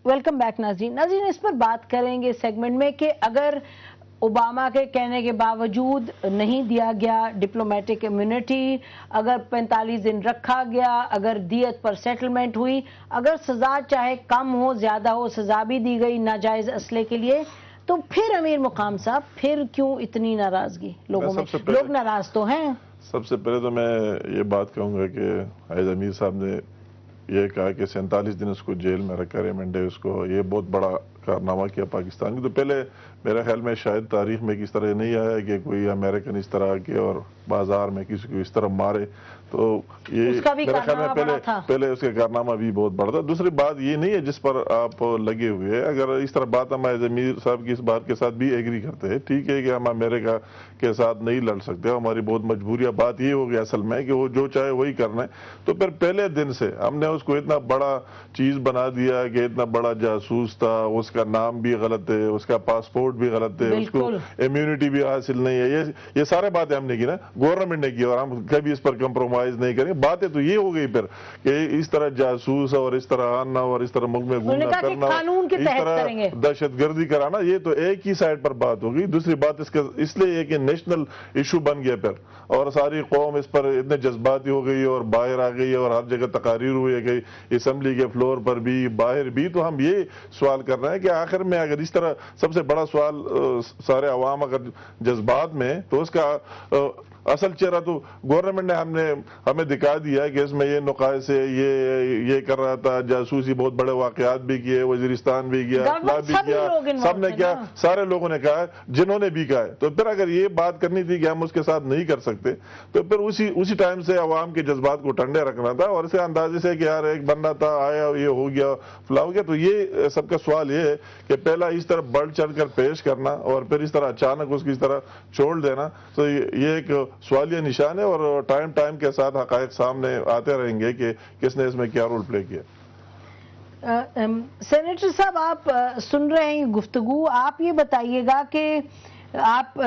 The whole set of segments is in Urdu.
ویلکم بیک ناظرین اس پر بات کریں گے سیگمنٹ میں کہ اگر اوباما کے کہنے کے باوجود نہیں دیا گیا ڈپلومیٹک امیونٹی، اگر 45 دن رکھا گیا، اگر دیت پر سیٹلمنٹ ہوئی، اگر سزا چاہے کم ہو زیادہ ہو سزا بھی دی گئی ناجائز اسلحے کے لیے، تو پھر امیر مقام صاحب پھر کیوں اتنی ناراضگی لوگوں میں؟ لوگ ناراض تو ہیں۔ سب سے پہلے تو میں یہ بات کہوں گا کہ عائد امیر صاحب نے یہ کہا کہ 47 دن اس کو جیل میں رکھا ریمانڈ ہے، اس کو یہ بہت بڑا کارنامہ کیا پاکستان کی۔ تو پہلے میرے خیال میں شاید تاریخ میں کس طرح نہیں آیا کہ کوئی امریکن اس طرح کے اور بازار میں کسی کو اس طرح مارے، تو یہ میرے خیال میں پہلے اس کا کارنامہ بھی بہت بڑا تھا۔ دوسری بات یہ نہیں ہے جس پر آپ لگے ہوئے ہیں، اگر اس طرح بات ہم عائد امیر صاحب کی اس بات کے ساتھ بھی ایگری کرتے ہیں، ٹھیک ہے کہ ہم امریکہ کے ساتھ نہیں لڑ سکتے، ہماری بہت مجبوریاں، بات یہ ہو گیا اصل میں کہ وہ جو چاہے وہی کرنا ہے، تو پھر پہلے دن سے ہم نے اس کو اتنا بڑا چیز بنا دیا کہ اتنا بڑا جاسوس تھا، اس کا نام بھی غلط ہے، اس کا پاسپورٹ بھی غلط ہے، اس کو امیونٹی بھی حاصل نہیں ہے، یہ سارے باتیں ہم نے کی نا، گورنمنٹ نے کی، اور ہم کبھی اس پر کمپرومائز نہیں کریں۔ باتیں تو یہ ہو گئی پھر کہ اس طرح جاسوس اور اس طرح آنا اور اس طرح ملک میں گھومنا کرنا، اس طرح دہشت گردی کرانا، یہ تو ایک ہی سائڈ پر بات ہوگی۔ دوسری بات اس لیے کہ نیشنل ایشو بن گیا پھر، اور ساری قوم اس پر اتنے جذباتی ہو گئی اور باہر آ گئی اور ہر جگہ تقاریر ہوئی گئی، اسمبلی کے فلور پر بھی باہر بھی۔ تو ہم یہ سوال کر رہے ہیں کہ آخر میں اگر اس طرح سب سے بڑا سوال سارے عوام اگر جذبات میں، تو اس کا اصل چہرہ تو گورنمنٹ نے ہمیں دکھا دیا ہے کہ اس میں یہ نقائص ہے، یہ کر رہا تھا، جاسوسی بہت بڑے واقعات بھی کیے، وزیرستان بھی گیا، فلاں بھی کیا، سب نے کیا، سارے لوگوں نے کہا ہے، جنہوں نے بھی کہا ہے۔ تو پھر اگر یہ بات کرنی تھی کہ ہم اس کے ساتھ نہیں کر سکتے، تو پھر اسی ٹائم سے عوام کے جذبات کو ٹھنڈے رکھنا تھا، اور اسے اندازے سے کہ یار ایک بندہ تھا آیا یہ ہو گیا فلاں ہو گیا۔ تو یہ سب کا سوال یہ ہے کہ پہلا اس طرح بڑھ چڑھ کر پیش کرنا اور پھر اس طرح اچانک اس کی اس طرح چھوڑ دینا، تو یہ ایک سوالیہ نشان ہے، اور ٹائم کے ساتھ حقائق سامنے آتے رہیں گے کہ کس نے اس میں کیا رول پلے کیا۔ سینیٹر صاحب آپ سن رہے ہیں گفتگو، آپ یہ بتائیے گا کہ آپ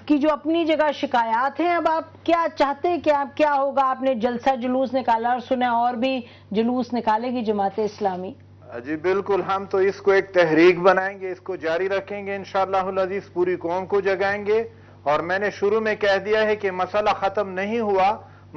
کی جو اپنی جگہ شکایات ہیں، اب آپ کیا چاہتے ہیں کہ آپ کیا ہوگا؟ آپ نے جلسہ جلوس نکالا اور سنا اور بھی جلوس نکالے گی جماعت اسلامی؟ جی بالکل، ہم تو اس کو ایک تحریک بنائیں گے، اس کو جاری رکھیں گے انشاءاللہ العزیز، پوری قوم کو جگائیں گے۔ اور میں نے شروع میں کہہ دیا ہے کہ مسئلہ ختم نہیں ہوا،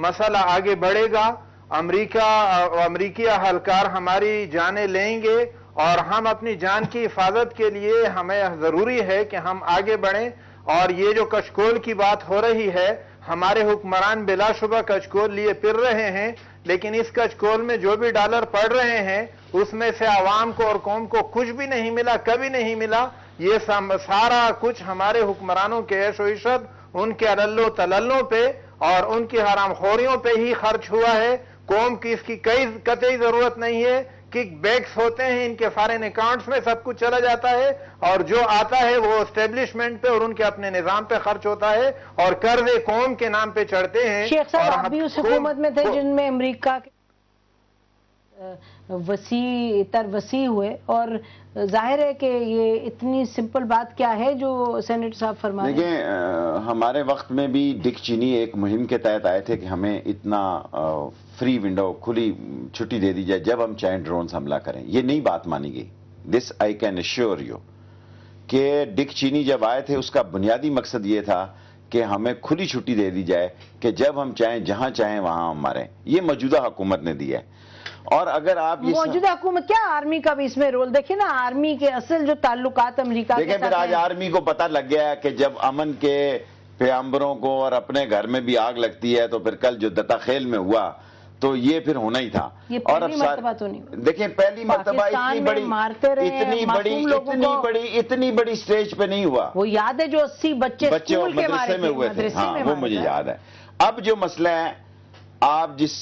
مسئلہ آگے بڑھے گا، امریکی اہلکار ہماری جانیں لیں گے، اور ہم اپنی جان کی حفاظت کے لیے ہمیں ضروری ہے کہ ہم آگے بڑھیں۔ اور یہ جو کچکول کی بات ہو رہی ہے، ہمارے حکمران بلا شبہ کچکول لیے پھر رہے ہیں، لیکن اس کچکول میں جو بھی ڈالر پڑ رہے ہیں اس میں سے عوام کو اور قوم کو کچھ بھی نہیں ملا، کبھی نہیں ملا۔ یہ سارا کچھ ہمارے حکمرانوں کے عیش و عشرت، ان کے عللو تللوں پہ اور ان کی حرام خوریوں پہ ہی خرچ ہوا ہے۔ قوم کی اس کی قطعی ضرورت نہیں ہے۔ کک بیکس ہوتے ہیں ان کے فارن اکاؤنٹس میں، سب کچھ چلا جاتا ہے، اور جو آتا ہے وہ اسٹیبلشمنٹ پہ اور ان کے اپنے نظام پہ خرچ ہوتا ہے، اور قرضے قوم کے نام پہ چڑھتے ہیں۔ شیخ صاحب آپ بھی اس حکومت میں تھے جن میں امریکہ کے وسیع ہوئے، اور ظاہر ہے کہ یہ اتنی سمپل بات کیا ہے جو سینیٹر صاحب فرما رہے ہیں؟ دیکھیں، ہمارے وقت میں بھی ڈک چینی ایک مہم کے تحت آئے تھے کہ ہمیں اتنا فری ونڈو، کھلی چھٹی دے دی جائے جب ہم چاہیں ڈرونز حملہ کریں۔ یہ نئی بات مانی گئی، دس آئی کین ایشور یو، کہ ڈک چینی جب آئے تھے اس کا بنیادی مقصد یہ تھا کہ ہمیں کھلی چھٹی دے دی جائے کہ جب ہم چاہیں جہاں چاہیں وہاں ہم ماریں۔ یہ موجودہ حکومت نے دیا ہے۔ اور اگر آپ موجودہ حکومت کیا آرمی کا بھی اس میں رول؟ دیکھیں نا، آرمی کے اصل جو تعلقات امریکہ کے دیکھیں، پھر آج آرمی کو پتہ لگ گیا ہے کہ جب امن کے پیغمبروں کو اور اپنے گھر میں بھی آگ لگتی ہے، تو پھر کل جو دتا خیل میں ہوا تو یہ پھر ہونا ہی تھا۔ اور اب دیکھیں، پہلی مرتبہ اتنی بڑی سٹیج پہ نہیں ہوا۔ وہ یاد ہے جو 80 بچے مدرسے میں ہوئے تھے، ہاں وہ مجھے یاد ہے۔ اب جو مسئلہ ہے، آپ جس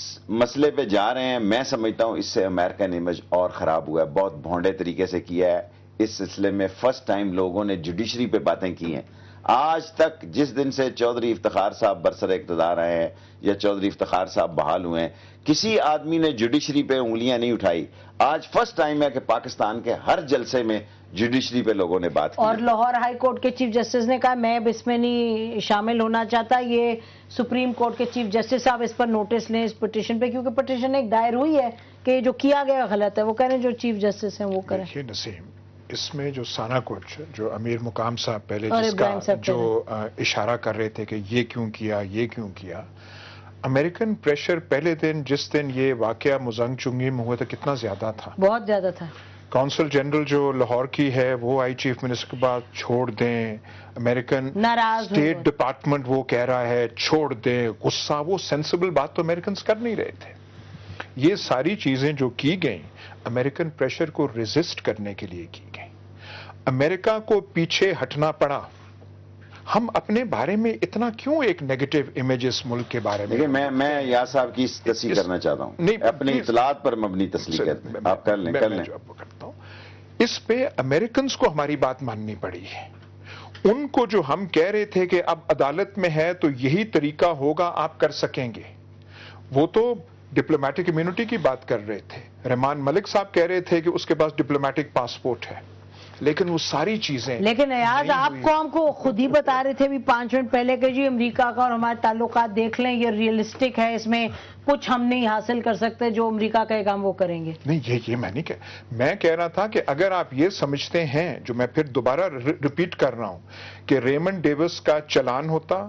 مسئلے پہ جا رہے ہیں، میں سمجھتا ہوں اس سے امریکن امیج اور خراب ہوا ہے، بہت بھونڈے طریقے سے کیا ہے۔ اس سلسلے میں فرسٹ ٹائم لوگوں نے جوڈیشری پہ باتیں کی ہیں۔ آج تک جس دن سے چودھری افتخار صاحب برسر اقتدار آئے ہیں یا چودھری افتخار صاحب بحال ہوئے ہیں، کسی آدمی نے جوڈیشری پہ انگلیاں نہیں اٹھائی۔ آج فرسٹ ٹائم ہے کہ پاکستان کے ہر جلسے میں جوڈیشری پہ لوگوں نے بات کی۔ اور لاہور ہائی کورٹ کے چیف جسٹس نے کہا میں اب اس میں نہیں شامل ہونا چاہتا، یہ سپریم کورٹ کے چیف جسٹس صاحب اس پر نوٹس لیں اس پٹیشن پہ، کیونکہ پٹیشن ایک دائر ہوئی ہے کہ جو کیا گیا غلط ہے، وہ کہہ رہے ہیں جو چیف جسٹس ہیں وہ کریں؟ دیکھیے نسیم، اس میں جو سانا کچھ جو امیر مقام صاحب پہلے اور جس ابراہیم کا صاحب جو اشارہ کر رہے تھے کہ یہ کیوں کیا، یہ کیوں کیا، امریکن پریشر پہلے دن جس دن یہ واقعہ مزنگ چنگی میں ہوا تھا کتنا زیادہ تھا. بہت زیادہ تھا. کونسل جنرل جو لاہور کی ہے وہ آئی چیف منسٹر کے بعد چھوڑ دیں، امریکن اسٹیٹ ڈپارٹمنٹ وہ کہہ رہا ہے چھوڑ دیں، غصہ، وہ سینسیبل بات تو امریکنز کر نہیں رہے تھے. یہ ساری چیزیں جو کی گئیں امریکن پریشر کو ریزسٹ کرنے کے لیے کی گئیں. امریکہ کو پیچھے ہٹنا پڑا. ہم اپنے بارے میں اتنا کیوں ایک نیگیٹو امیج اس ملک کے بارے میں؟ دیکھیں میں یار صاحب کی تصحیح کرنا چاہتا ہوں، اپنی اطلاعات پر مبنی تصحیح کرتے ہیں، آپ کر لیں. اس پہ امریکنز کو ہماری بات ماننی پڑی ہے. ان کو جو ہم کہہ رہے تھے کہ اب عدالت میں ہے تو یہی طریقہ ہوگا، آپ کر سکیں گے، وہ تو ڈپلومیٹک امیونٹی کی بات کر رہے تھے. رحمان ملک صاحب کہہ رہے تھے کہ اس کے پاس ڈپلومیٹک پاسپورٹ ہے، لیکن وہ ساری چیزیں. لیکن ایاز آپ کو ہم کو خود ہی بتا رہے تھے بھی 5 منٹ پہلے کہ جی امریکہ کا اور ہمارے تعلقات دیکھ لیں، یہ ریئلسٹک ہے، اس میں کچھ ہم نہیں حاصل کر سکتے، جو امریکہ کہے گا ہم وہ کریں گے. نہیں، یہ میں نہیں میں کہہ رہا تھا کہ اگر آپ یہ سمجھتے ہیں، جو میں پھر دوبارہ ریپیٹ کر رہا ہوں، کہ ریمنڈ ڈیوس کا چلان ہوتا،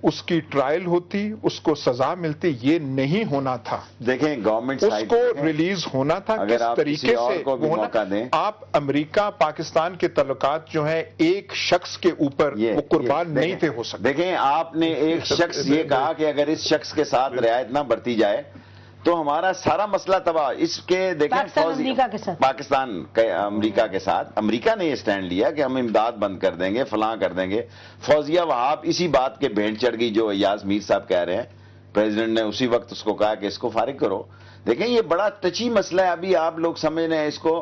اس کی ٹرائل ہوتی، اس کو سزا ملتی، یہ نہیں ہونا تھا. دیکھیں گورنمنٹ اس کو ریلیز ہونا تھا. کس طریقے سے آپ امریکہ پاکستان کے تعلقات جو ہیں ایک شخص کے اوپر وہ قربان نہیں تھے ہو سکتے. دیکھیں آپ نے ایک شخص یہ کہا کہ اگر اس شخص کے ساتھ رعایت نہ برتی جائے تو ہمارا سارا مسئلہ تباہ. اس کے دیکھیں پاکستان امریکہ کے ساتھ، امریکہ نے یہ سٹینڈ لیا کہ ہم امداد بند کر دیں گے، فلاں کر دیں گے. فوزیہ وہاب اسی بات کے بھینٹ چڑھ گئی جو ایاز میر صاحب کہہ رہے ہیں. پریزیڈنٹ نے اسی وقت اس کو کہا کہ اس کو فارغ کرو. دیکھیں یہ بڑا ٹچی مسئلہ ہے. ابھی آپ لوگ سمجھ رہے ہیں اس کو.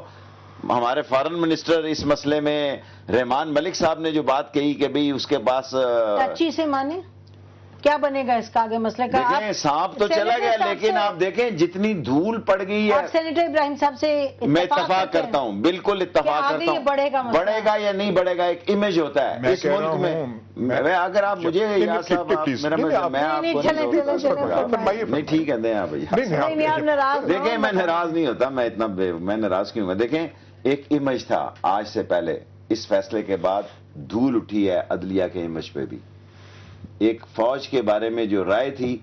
ہمارے فارن منسٹر اس مسئلے میں رحمان ملک صاحب نے جو بات کہی کہ بھئی اس کے پاس ٹچی سے مانے کیا بنے گا اس کا آگے مسئلہ کا؟ دیکھیں سانپ تو چلا گیا، لیکن آپ دیکھیں جتنی دھول پڑ گئی ہے. آپ سینیٹر ابراہیم صاحب سے میں اتفاق کرتا ہوں، بالکل اتفاق کرتا ہوں. بڑھے گا یا نہیں بڑھے گا، ایک امیج ہوتا ہے اس ملک میں. اگر آپ مجھے یا صاحب میں آپ کو نہیں، ٹھیک ہے دیں آپ. دیکھیں میں ناراض نہیں ہوتا، میں ناراض کیوں گا. دیکھیں ایک امیج تھا آج سے پہلے، اس فیصلے کے بعد دھول اٹھی ہے عدلیہ کے امیج پہ بھی. ایک فوج کے بارے میں جو رائے تھی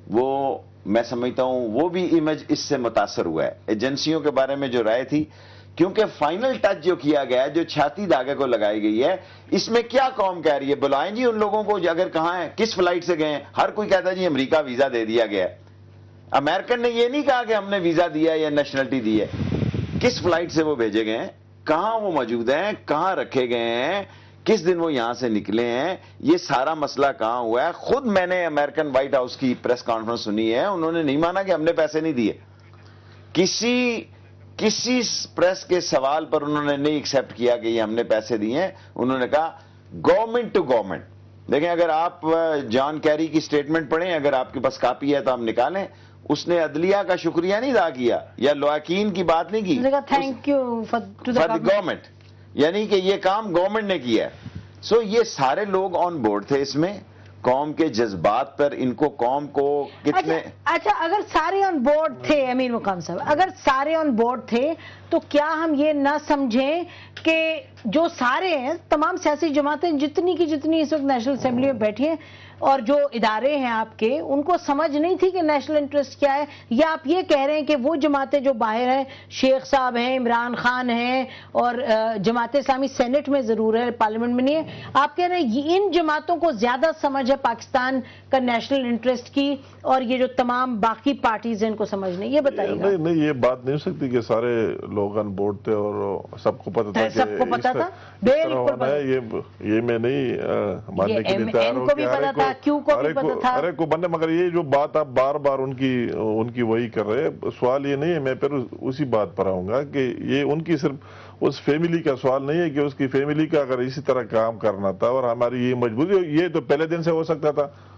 وہ میں سمجھتا ہوں وہ بھی امیج اس سے متاثر ہوا ہے. ایجنسیوں کے بارے میں جو رائے تھی، کیونکہ فائنل ٹچ جو کیا گیا ہے، جو چھاتی دھاگے کو لگائی گئی ہے، اس میں کیا قوم کہہ رہی ہے؟ بلائیں جی ان لوگوں کو اگر کہاں ہیں، کس فلائٹ سے گئے ہیں. ہر کوئی کہتا ہے جی امریکہ ویزا دے دیا گیا ہے. امریکن نے یہ نہیں کہا کہ ہم نے ویزا دیا یا نیشنلٹی دی ہے. کس فلائٹ سے وہ بھیجے گئے ہیں، کہاں وہ موجود ہیں، کہاں رکھے گئے ہیں، کس دن وہ یہاں سے نکلے ہیں، یہ سارا مسئلہ کہاں ہوا ہے. خود میں نے امریکن وائٹ ہاؤس کی پریس کانفرنس سنی ہے، انہوں نے نہیں مانا کہ ہم نے پیسے نہیں دیے. کسی پریس کے سوال پر انہوں نے نہیں ایکسپٹ کیا کہ یہ ہم نے پیسے دیے ہیں. انہوں نے کہا گورنمنٹ ٹو گورنمنٹ. دیکھیں اگر آپ جان کیری کی سٹیٹمنٹ پڑھیں، اگر آپ کے پاس کاپی ہے تو آپ نکالیں. اس نے عدلیہ کا شکریہ نہیں ادا کیا یا لواکین کی بات نہیں کی، thank you for the government, یعنی کہ یہ کام گورنمنٹ نے کیا ہے. سو یہ سارے لوگ آن بورڈ تھے اس میں. قوم کے جذبات پر ان کو قوم کو کتنے اچھا اگر سارے آن بورڈ تھے امیر مقام صاحب، اگر سارے آن بورڈ تھے تو کیا ہم یہ نہ سمجھیں کہ جو سارے ہیں تمام سیاسی جماعتیں جتنی کی جتنی اس وقت نیشنل اسمبلی میں بیٹھی ہیں اور جو ادارے ہیں آپ کے، ان کو سمجھ نہیں تھی کہ نیشنل انٹرسٹ کیا ہے؟ یا آپ یہ کہہ رہے ہیں کہ وہ جماعتیں جو باہر ہیں، شیخ صاحب ہیں، عمران خان ہیں، اور جماعت اسلامی سینٹ میں ضرور ہے، پارلیمنٹ میں نہیں ہے، آپ کہہ رہے ہیں ان جماعتوں کو زیادہ سمجھ ہے پاکستان کا نیشنل انٹرسٹ کی، اور یہ جو تمام باقی پارٹیز ہیں ان کو سمجھ نہیں؟ یہ بتائیے گا. نہیں یہ بات نہیں ہو سکتی کہ سارے لوگ آن بورڈ تھے اور سب کو پتا تھا. سب کو پتا تھا، بالکل پتا. یہ میں نہیں ماننے کے لیے تیار ہوں کہ ارے کو بننے، مگر یہ جو بات آپ بار بار ان کی وہی کر رہے ہیں. سوال یہ نہیں ہے، میں پھر اسی بات پر آؤں گا کہ یہ ان کی صرف اس فیملی کا سوال نہیں ہے کہ اس کی فیملی کا اگر اسی طرح کام کرنا تھا اور ہماری یہ مجبوری، یہ تو پہلے دن سے ہو سکتا تھا.